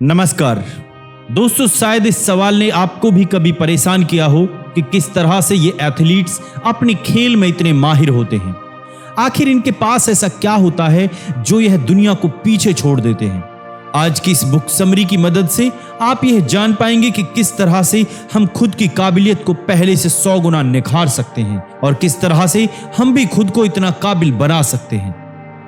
नमस्कार दोस्तों, शायद इस सवाल ने आपको भी कभी परेशान किया हो कि किस तरह से ये एथलीट्स अपने खेल में इतने माहिर होते हैं। आखिर इनके पास ऐसा क्या होता है जो यह दुनिया को पीछे छोड़ देते हैं। आज की इस बुक समरी की मदद से आप यह जान पाएंगे कि किस तरह से हम खुद की काबिलियत को पहले से 100 गुना निखार सकते हैं और किस तरह से हम भी खुद को इतना काबिल बना सकते हैं।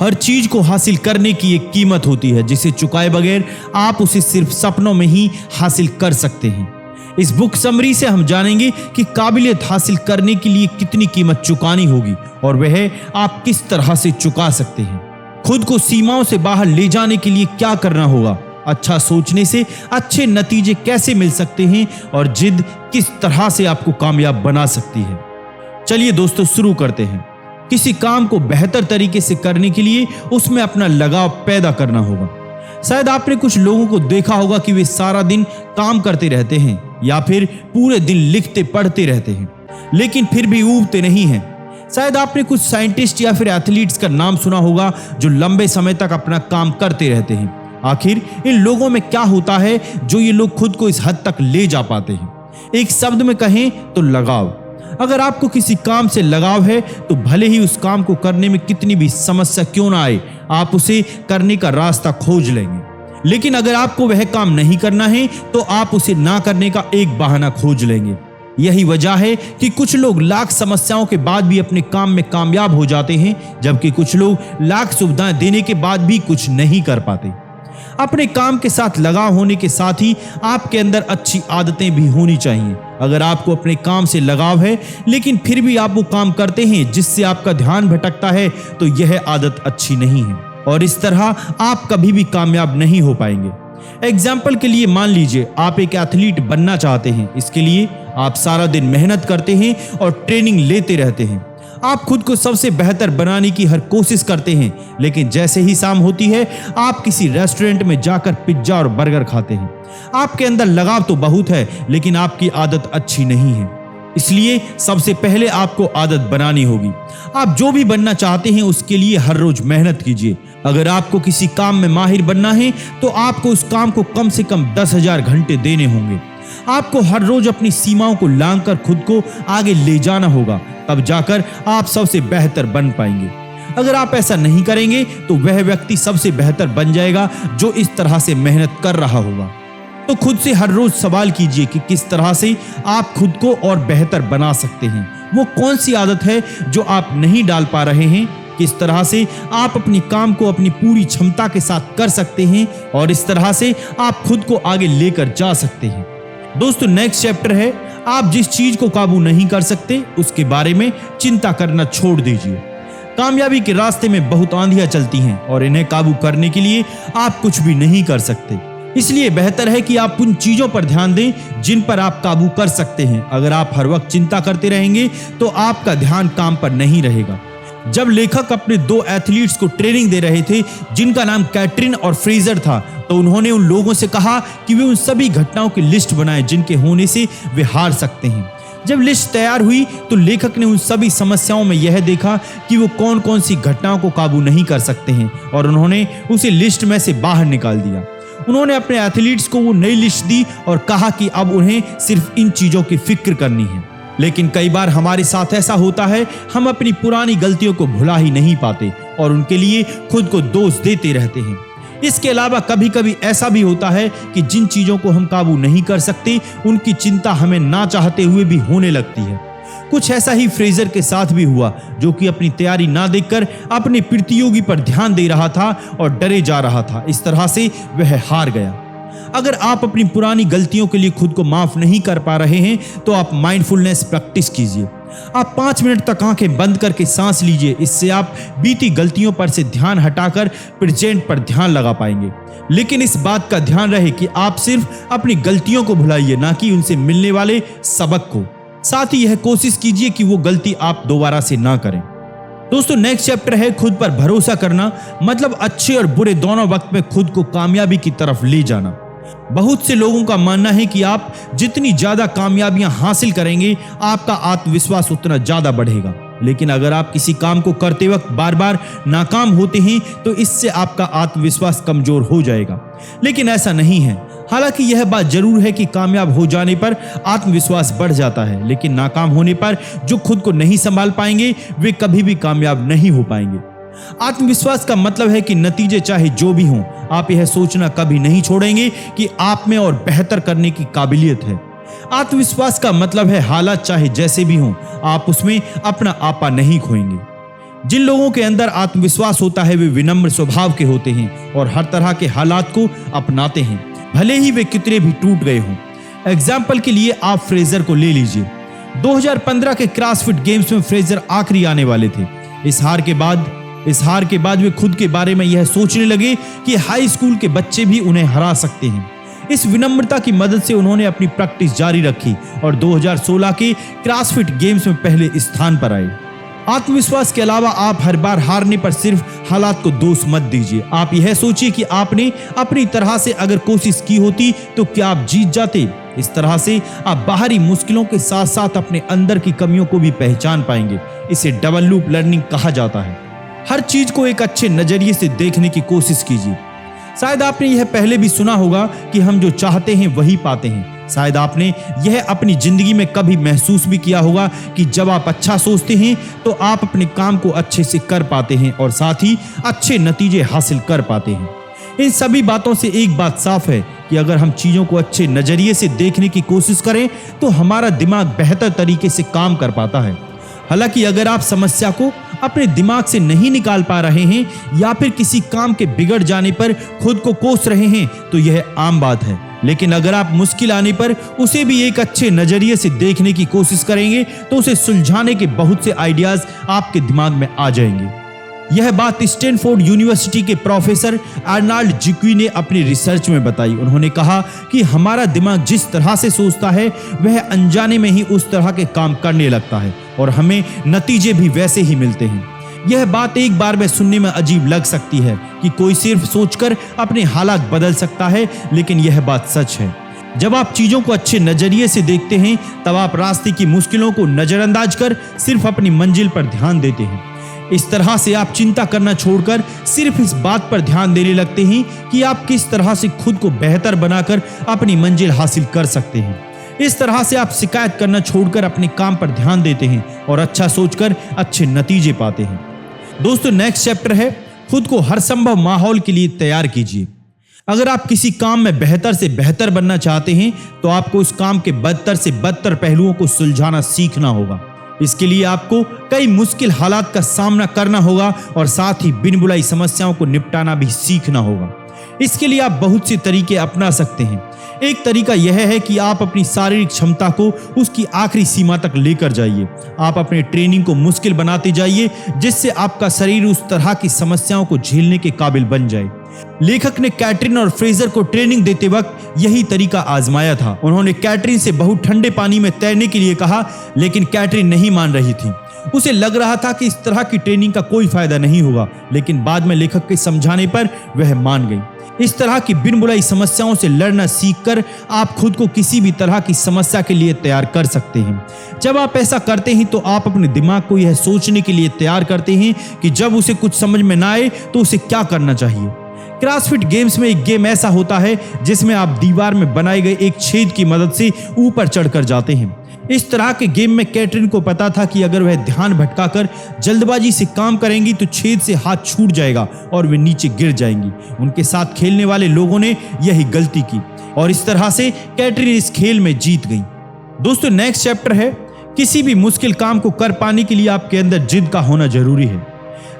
हर चीज को हासिल करने की एक कीमत होती है जिसे चुकाए बगैर आप उसे सिर्फ सपनों में ही हासिल कर सकते हैं। इस बुक समरी से हम जानेंगे कि काबिलियत हासिल करने के लिए कितनी कीमत चुकानी होगी और वह आप किस तरह से चुका सकते हैं। खुद को सीमाओं से बाहर ले जाने के लिए क्या करना होगा, अच्छा सोचने से अच्छे नतीजे कैसे मिल सकते हैं और जिद किस तरह से आपको कामयाब बना सकती है। चलिए दोस्तों शुरू करते हैं। किसी काम को बेहतर तरीके से करने के लिए उसमें अपना लगाव पैदा करना होगा। शायद आपने कुछ लोगों को देखा होगा कि वे सारा दिन काम करते रहते हैं या फिर पूरे दिन लिखते पढ़ते रहते हैं लेकिन फिर भी ऊबते नहीं हैं। शायद आपने कुछ साइंटिस्ट या फिर एथलीट्स का नाम सुना होगा जो लंबे समय तक अपना काम करते रहते हैं। आखिर इन लोगों में क्या होता है जो ये लोग खुद को इस हद तक ले जा पाते हैं? एक शब्द में कहें तो लगाव। अगर आपको किसी काम से लगाव है तो भले ही उस काम को करने में कितनी भी समस्या क्यों ना आए, आप उसे करने का रास्ता खोज लेंगे। लेकिन अगर आपको वह काम नहीं करना है तो आप उसे ना करने का एक बहाना खोज लेंगे। यही वजह है कि कुछ लोग लाख समस्याओं के बाद भी अपने काम में कामयाब हो जाते हैं, जबकि कुछ लोग लाख सुविधाएं देने के बाद भी कुछ नहीं कर पाते। अपने काम के साथ लगाव होने के साथ ही आपके अंदर अच्छी आदतें भी होनी चाहिए। अगर आपको अपने काम से लगाव है लेकिन फिर भी आप वो काम करते हैं जिससे आपका ध्यान भटकता है तो यह आदत अच्छी नहीं है और इस तरह आप कभी भी कामयाब नहीं हो पाएंगे। एग्जाम्पल के लिए मान लीजिए आप एक एथलीट बनना चाहते हैं। इसके लिए आप सारा दिन मेहनत करते हैं और ट्रेनिंग लेते रहते हैं। आप खुद को सबसे बेहतर बनाने की हर कोशिश करते हैं, लेकिन जैसे ही शाम होती है आप किसी रेस्टोरेंट में जाकर पिज्जा और बर्गर खाते हैं। आपके अंदर लगाव तो बहुत है लेकिन आपकी आदत अच्छी नहीं है। इसलिए सबसे पहले आपको आदत बनानी होगी। आप जो भी बनना चाहते हैं उसके लिए हर रोज मेहनत कीजिए। अगर आपको किसी काम में माहिर बनना है तो आपको उस काम को कम से कम 10,000 घंटे देने होंगे। आपको हर रोज अपनी सीमाओं को लांघकर खुद को आगे ले जाना होगा, तब जाकर आप सबसे बेहतर बन पाएंगे। अगर आप ऐसा नहीं करेंगे तो वह व्यक्ति सबसे बेहतर बन जाएगा जो इस तरह से मेहनत कर रहा होगा। तो खुद से हर रोज सवाल कीजिए कि किस तरह से आप खुद को और बेहतर बना सकते हैं। वो कौन सी आदत है जो आप नहीं डाल पा रहे हैं? किस तरह से आप अपनी काम को अपनी पूरी क्षमता के साथ कर सकते हैं और इस तरह से आप खुद को आगे लेकर जा सकते हैं। दोस्तों, नेक्स्ट चैप्टर है आप जिस चीज को काबू नहीं कर सकते उसके बारे में चिंता करना छोड़ दीजिए। कामयाबी के रास्ते में बहुत आंधियां चलती हैं और इन्हें काबू करने के लिए आप कुछ भी नहीं कर सकते। इसलिए बेहतर है कि आप उन चीजों पर ध्यान दें जिन पर आप काबू कर सकते हैं। अगर आप हर वक्त चिंता करते रहेंगे तो आपका ध्यान काम पर नहीं रहेगा। जब लेखक अपने 2 एथलीट्स को ट्रेनिंग दे रहे थे जिनका नाम कैटरीन और फ्रेजर था, तो उन्होंने उन लोगों से कहा कि वे उन सभी घटनाओं की लिस्ट बनाएं जिनके होने से वे हार सकते हैं। जब लिस्ट तैयार हुई तो लेखक ने उन सभी समस्याओं में यह देखा कि वो कौन कौन सी घटनाओं को काबू नहीं कर सकते हैं और उन्होंने उसे लिस्ट में से बाहर निकाल दिया। उन्होंने अपने एथलीट्स को वो नई लिस्ट दी और कहा कि अब उन्हें सिर्फ इन चीजों की फिक्र करनी है। लेकिन कई बार हमारे साथ ऐसा होता है, हम अपनी पुरानी गलतियों को भुला ही नहीं पाते और उनके लिए खुद को दोष देते रहते हैं। इसके अलावा कभी कभी ऐसा भी होता है कि जिन चीजों को हम काबू नहीं कर सकते उनकी चिंता हमें ना चाहते हुए भी होने लगती है। कुछ ऐसा ही फ्रेजर के साथ भी हुआ जो कि अपनी तैयारी ना देखकर अपने प्रतियोगी पर ध्यान दे रहा था और डरे जा रहा था। इस तरह से वह हार गया। अगर आप अपनी पुरानी गलतियों के लिए खुद को माफ नहीं कर पा रहे हैं तो आप माइंडफुलनेस प्रैक्टिस कीजिए। आप 5 मिनट तक आंखें बंद करके सांस लीजिए। इससे आप बीती गलतियों पर से ध्यान हटाकर प्रेजेंट पर ध्यान लगा पाएंगे। लेकिन इस बात का ध्यान रहे कि आप सिर्फ अपनी गलतियों को भुलाइए, ना कि उनसे मिलने वाले सबक को। साथ ही यह कोशिश कीजिए कि वो गलती आप दोबारा से ना करें। दोस्तों, नेक्स्ट चैप्टर है खुद पर भरोसा करना, मतलब अच्छे और बुरे दोनों वक्त में खुद को कामयाबी की तरफ ले जाना। बहुत से लोगों का मानना है कि आप जितनी ज्यादा कामयाबियां हासिल करेंगे आपका आत्मविश्वास उतना ज्यादा बढ़ेगा। लेकिन अगर आप किसी काम को करते वक्त बार बार नाकाम होते हैं तो इससे आपका आत्मविश्वास कमजोर हो जाएगा। लेकिन ऐसा नहीं है। हालांकि यह बात जरूर है कि कामयाब हो जाने पर आत्मविश्वास बढ़ जाता है, लेकिन नाकाम होने पर जो खुद को नहीं संभाल पाएंगे वे कभी भी कामयाब नहीं हो पाएंगे। आत्मविश्वास का मतलब है कि नतीजे चाहे जो भी हों, आप यह सोचना कभी नहीं छोड़ेंगे कि आप में और बेहतर करने की काबिलियत है। आत्मविश्वास का मतलब है हालात चाहे जैसे भी हों, आप उसमें अपना आपा नहीं खोएंगे। जिन लोगों के अंदर आत्मविश्वास होता है वे विनम्र स्वभाव के होते हैं और हर तरह के हालात को अपनाते हैं, भले ही वे कितने भी टूट गए हों। एग्जाम्पल के लिए आप फ्रेजर को ले लीजिए। 2015 के क्रॉसफिट गेम्स में फ्रेजर आखिरी आने वाले थे। इस हार के बाद वे खुद के बारे में यह सोचने लगे कि हाई स्कूल के बच्चे भी उन्हें हरा सकते हैं। इस विनम्रता की मदद से उन्होंने अपनी प्रैक्टिस जारी रखी और 2016 के क्रॉसफिट गेम्स में पहले स्थान पर आए। आत्मविश्वास के अलावा आप हर बार हारने पर सिर्फ हालात को दोष मत दीजिए। आप यह सोचिए कि आपने अपनी तरह से अगर कोशिश की होती तो क्या आप जीत जाते। इस तरह से आप बाहरी मुश्किलों के साथ साथ अपने अंदर की कमियों को भी पहचान पाएंगे। इसे डबल लूप लर्निंग कहा जाता है। हर चीज को एक अच्छे नजरिए से देखने की कोशिश कीजिए। शायद आपने यह पहले भी सुना होगा कि हम जो चाहते हैं वही पाते हैं। शायद आपने यह अपनी जिंदगी में कभी महसूस भी किया होगा कि जब आप अच्छा सोचते हैं तो आप अपने काम को अच्छे से कर पाते हैं और साथ ही अच्छे नतीजे हासिल कर पाते हैं। इन सभी बातों से एक बात साफ है कि अगर हम चीजों को अच्छे नजरिए से देखने की कोशिश करें तो हमारा दिमाग बेहतर तरीके से काम कर पाता है। हालांकि अगर आप समस्या को अपने दिमाग से नहीं निकाल पा रहे हैं या फिर किसी काम के बिगड़ जाने पर खुद को कोस रहे हैं तो यह आम बात है। लेकिन अगर आप मुश्किल आने पर उसे भी एक अच्छे नजरिए से देखने की कोशिश करेंगे तो उसे सुलझाने के बहुत से आइडियाज आपके दिमाग में आ जाएंगे। यह बात स्टैनफोर्ड यूनिवर्सिटी के प्रोफेसर अर्नाल्ड जिक्वी ने अपनी रिसर्च में बताई। उन्होंने कहा कि हमारा दिमाग जिस तरह से सोचता है वह अनजाने में ही उस तरह के काम करने लगता है और हमें नतीजे भी वैसे ही मिलते हैं। यह बात एक बार में सुनने में अजीब लग सकती है कि कोई सिर्फ सोचकर अपने हालात बदल सकता है, लेकिन यह बात सच है। जब आप चीजों को अच्छे नजरिए से देखते हैं तब आप रास्ते की मुश्किलों को नजरअंदाज कर सिर्फ अपनी मंजिल पर ध्यान देते हैं। इस तरह से आप चिंता करना छोड़कर सिर्फ इस बात पर ध्यान देने लगते हैं कि आप किस तरह से खुद को बेहतर बनाकर अपनी मंजिल हासिल कर सकते हैं। इस तरह से आप शिकायत करना छोड़कर अपने काम पर ध्यान देते हैं और अच्छा सोचकर अच्छे नतीजे पाते हैं। दोस्तों, नेक्स्ट चैप्टर है खुद को हर संभव माहौल के लिए तैयार कीजिए। अगर आप किसी काम में बेहतर से बेहतर बनना चाहते हैं तो आपको उस काम के बदतर से बदतर पहलुओं को सुलझाना सीखना होगा। इसके लिए आपको कई मुश्किल हालात का सामना करना होगा और साथ ही बिन बुलाई समस्याओं को निपटाना भी सीखना होगा। इसके लिए आप बहुत से तरीके अपना सकते हैं। एक तरीका यह है कि आप अपनी शारीरिक क्षमता को उसकी आखिरी सीमा तक लेकर जाइए। आप अपने ट्रेनिंग को मुश्किल बनाते जाइए जिससे आपका शरीर उस तरह की समस्याओं को झेलने के काबिल बन जाए। लेखक ने कैटरीन और फ्रेजर को ट्रेनिंग देते वक्त यही तरीका आजमाया था। उन्होंने कैटरीन से बहुत ठंडे पानी में तैरने के लिए कहा, लेकिन कैटरीन नहीं मान रही थी। उसे लग रहा था कि इस तरह की ट्रेनिंग का कोई फायदा नहीं होगा, लेकिन बाद में लेखक के समझाने पर वह मान गई। इस तरह की बिन बुलाई समस्याओं से लड़ना सीखकर आप खुद को किसी भी तरह की समस्या के लिए तैयार कर सकते हैं। जब आप ऐसा करते हैं तो आप अपने दिमाग को यह सोचने के लिए तैयार करते हैं कि जब उसे कुछ समझ में ना आए तो उसे क्या करना चाहिए। क्रॉसफिट गेम्स में एक गेम ऐसा होता है जिसमें आप दीवार में बनाए गए एक छेद की मदद से ऊपर चढ़कर जाते हैं। इस तरह के गेम में कैटरीन को पता था कि अगर वह ध्यान भटकाकर जल्दबाजी से काम करेंगी तो छेद से हाथ छूट जाएगा और वे नीचे गिर जाएंगी। उनके साथ खेलने वाले लोगों ने यही गलती की और इस तरह से कैटरीन इस खेल में जीत गई। दोस्तों, नेक्स्ट चैप्टर है किसी भी मुश्किल काम को कर पाने के लिए आपके अंदर जिद का होना जरूरी है।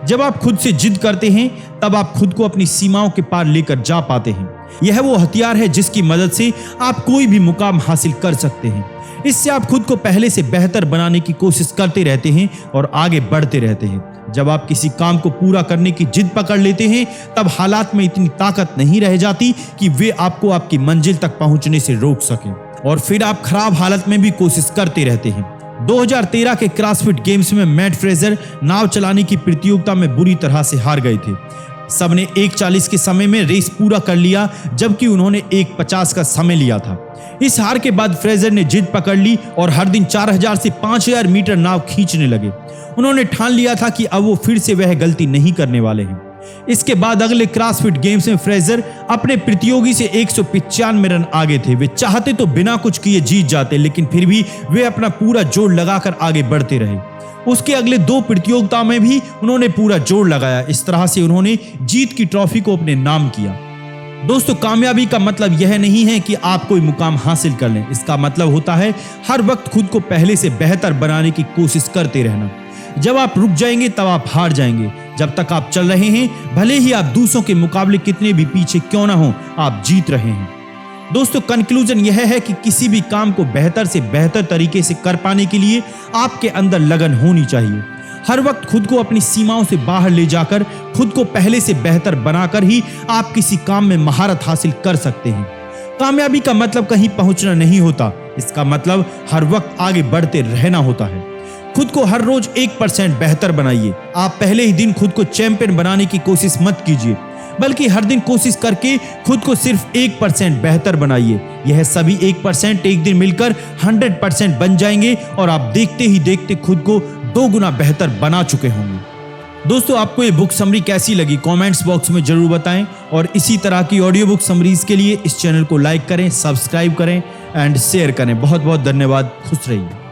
जब आप खुद से जिद करते हैं तब आप खुद को अपनी सीमाओं के पार लेकर जा पाते हैं। यह वो हथियार है जिसकी मदद से आप कोई भी मुकाम हासिल कर सकते हैं। इससे आप खुद को पहले से बेहतर बनाने की कोशिश करते रहते हैं और आगे बढ़ते रहते हैं। जब आप किसी काम को पूरा करने की जिद पकड़ लेते हैं तब हालात में इतनी ताकत नहीं रह जाती कि वे आपको आपकी मंजिल तक पहुंचने से रोक सकें और फिर आप खराब हालत में भी कोशिश करते रहते हैं। 2013 के क्रॉसफिट गेम्स में मैट फ्रेजर नाव चलाने की प्रतियोगिता में बुरी तरह से हार गए थे। सबने 1:40 के समय में रेस पूरा कर लिया जबकि उन्होंने 1:50 का समय लिया था। इस हार के बाद फ्रेजर ने जिद पकड़ ली और हर दिन 4000 से 5000 मीटर नाव खींचने लगे। उन्होंने ठान लिया था कि अब वो फिर से वह गलती नहीं करने वाले हैं। इसके बाद अगले क्रॉसफिट गेम्स में फ्रेजर अपने प्रतियोगी से 195 रन आगे थे। वे चाहते तो बिना कुछ किए जीत जाते, लेकिन फिर भी वे अपना पूरा जोर लगाकर आगे बढ़ते रहे। उसके अगले 2 प्रतियोगिताओं में भी उन्होंने पूरा जोर लगाया। इस तरह से उन्होंने जीत की ट्रॉफी को अपने नाम किया। दोस्तों, कामयाबी का मतलब यह नहीं है कि आप कोई मुकाम हासिल कर लें। इसका मतलब होता है हर वक्त खुद को पहले से बेहतर बनाने की कोशिश करते रहना। जब आप रुक जाएंगे तब आप हार जाएंगे। जब तक आप चल रहे हैं, भले ही आप दूसरों के मुकाबले कितने भी पीछे क्यों ना हो, आप जीत रहे हैं। दोस्तों, कंक्लूजन यह है कि किसी भी काम को बेहतर से बेहतर तरीके से कर पाने के लिए आपके अंदर लगन होनी चाहिए। हर वक्त खुद को अपनी सीमाओं से बाहर ले जाकर खुद को पहले से बेहतर बनाकर ही आप किसी काम में महारत हासिल कर सकते हैं। कामयाबी का मतलब कहीं पहुंचना नहीं होता, इसका मतलब हर वक्त आगे बढ़ते रहना होता है। खुद को हर रोज 1% बेहतर बनाइए। आप पहले ही दिन खुद को चैंपियन बनाने की कोशिश मत कीजिए, बल्कि हर दिन कोशिश करके खुद को सिर्फ 1% बेहतर बनाइए। यह सभी 1% एक दिन मिलकर 100% बन जाएंगे और आप देखते ही देखते खुद को 2 गुना बेहतर बना चुके होंगे। दोस्तों, आपको ये बुक समरी कैसी लगी कमेंट्स बॉक्स में जरूर बताएं और इसी तरह की ऑडियो बुक समरीज के लिए इस चैनल को लाइक करें, सब्सक्राइब करें एंड शेयर करें। बहुत बहुत धन्यवाद। खुश रहिए।